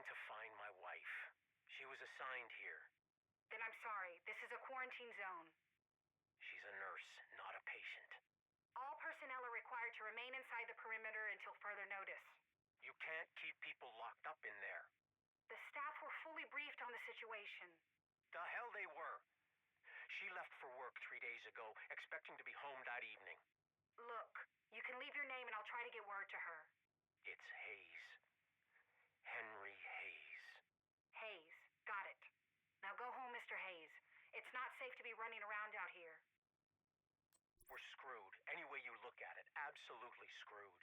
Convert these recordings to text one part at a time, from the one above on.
to find my wife. She was assigned here. Then I'm sorry. This is a quarantine zone. She's a nurse, not a patient. All personnel are required to remain inside the perimeter until further notice. You can't keep people locked up in there. The staff were fully briefed on the situation. The hell they were. She left for work 3 days ago, expecting to be home that evening. Look, you can leave your name and I'll try to get word to her. It's Hayes. Henry Hayes. Hayes. Got it. Now go home, Mr. Hayes. It's not safe to be running around out here. We're screwed. Any way you look at it, absolutely screwed.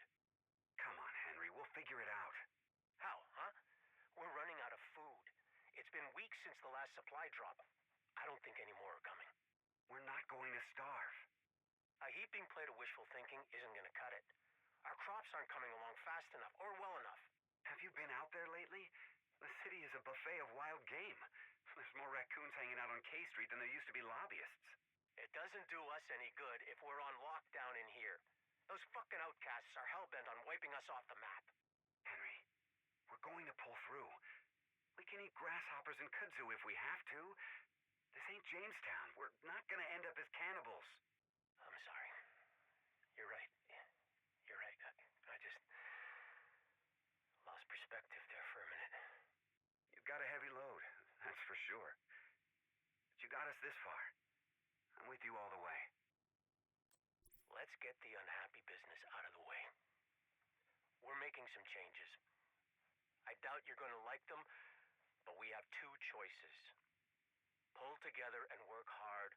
Come on, Henry. We'll figure it out. How, huh? We're running out of food. It's been weeks since the last supply drop. I don't think any more are coming. We're not going to starve. A heaping plate of wishful thinking isn't going to cut it. Our crops aren't coming along fast enough or well enough. Have you been out there lately? The city is a buffet of wild game. There's more raccoons hanging out on K Street than there used to be lobbyists. It doesn't do us any good if we're on lockdown in here. Those fucking outcasts are hell-bent on wiping us off the map. Henry, we're going to pull through. We can eat grasshoppers and kudzu if we have to. This ain't Jamestown. We're not going to end up as cannibals. I'm sorry. You're right. You're right. I just lost perspective there for a minute. You've got a heavy load, that's for sure. But you got us this far. I'm with you all the way. Let's get the unhappy business out of the way. We're making some changes. I doubt you're going to like them, but we have two choices. Pull together and work hard,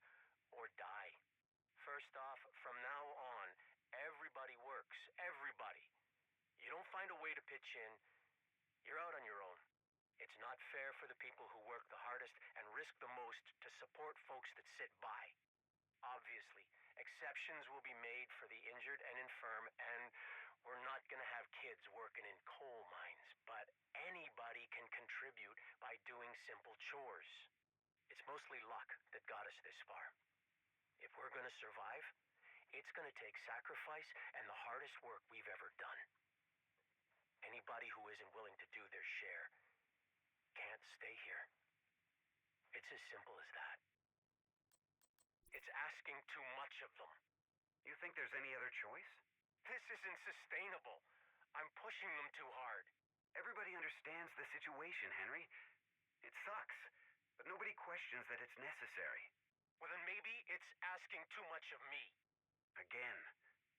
or die. First off, from now on, everybody works. Everybody. You don't find a way to pitch in, you're out on your own. It's not fair for the people who work the hardest and risk the most to support folks that sit by. Obviously, exceptions will be made for the injured and infirm, and we're not going to have kids working in coal mines, but anybody can contribute by doing simple chores. It's mostly luck that got us this far. If we're going to survive, it's going to take sacrifice and the hardest work we've ever done. Anybody who isn't willing to do their share can't stay here. It's as simple as that. It's asking too much of them. You think there's any other choice? This isn't sustainable. I'm pushing them too hard. Everybody understands the situation, Henry. It sucks, but nobody questions that it's necessary. Well, then maybe it's asking too much of me. Again,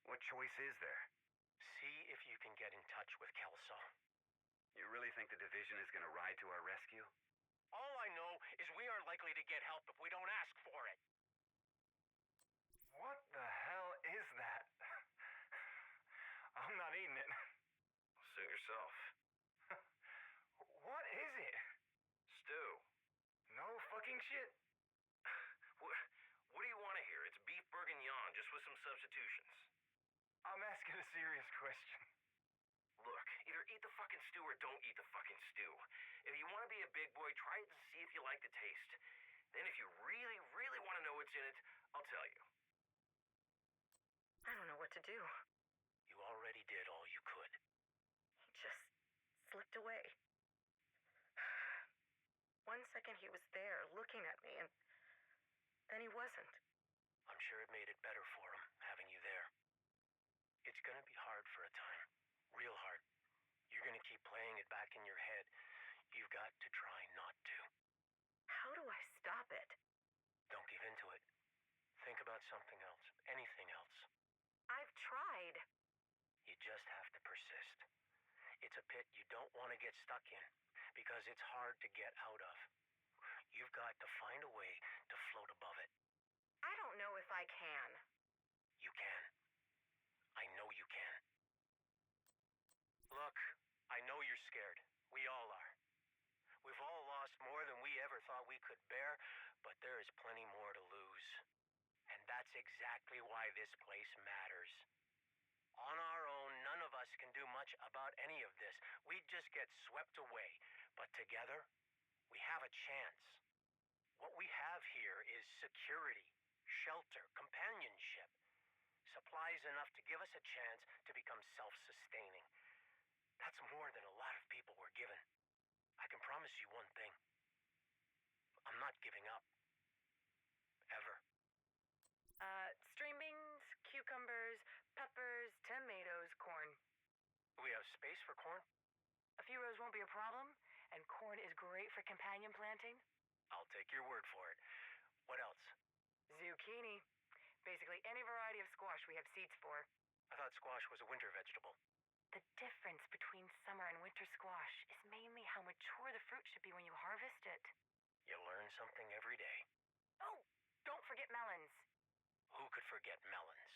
what choice is there? See if you can get in touch with Kelso. You really think the division is going to ride to our rescue? All I know is we aren't likely to get help if we don't ask for it. What the hell is that? I'm not eating it. Suit yourself. What is it? Stew. No fucking shit. What do you want to hear? It's beef bourguignon, just with some substitutions. I'm asking a serious question. Look, either eat the fucking stew or don't eat the fucking stew. If you want to be a big boy, try it and see if you like the taste. Then if you really, really want to know what's in it, I'll tell you. I don't know what to do. You already did all you could. He just slipped away. 1 second he was there, looking at me, and then he wasn't. I'm sure it made it better for him, having you there. It's gonna be hard for a time. Real hard. You're gonna keep playing it back in your head. You've got to try not to. How do I stop it? Don't give in to it. Think about something else. Anything else. I've tried. You just have to persist. It's a pit you don't want to get stuck in, because it's hard to get out of. You've got to find a way to float above it. I don't know if I can. You can. I know you can. Look, I know you're scared. We all are. We've all lost more than we ever thought we could bear, but there is plenty more to lose. And that's exactly why this place matters. On our own, none of us can do much about any of this. We'd just get swept away. But together, we have a chance. What we have here is security, shelter, companionship. Supplies enough to give us a chance to become self-sustaining. That's more than a lot of people were given. I can promise you one thing. I'm not giving up. Ever. String beans, cucumbers, peppers, tomatoes, corn. Do we have space for corn? A few rows won't be a problem, and corn is great for companion planting. I'll take your word for it. What else? Zucchini. Basically any variety of squash we have seeds for. I thought squash was a winter vegetable. The difference between summer and winter squash is mainly how mature the fruit should be when you harvest it. You learn something every day. Oh, don't forget melons. Who could forget melons?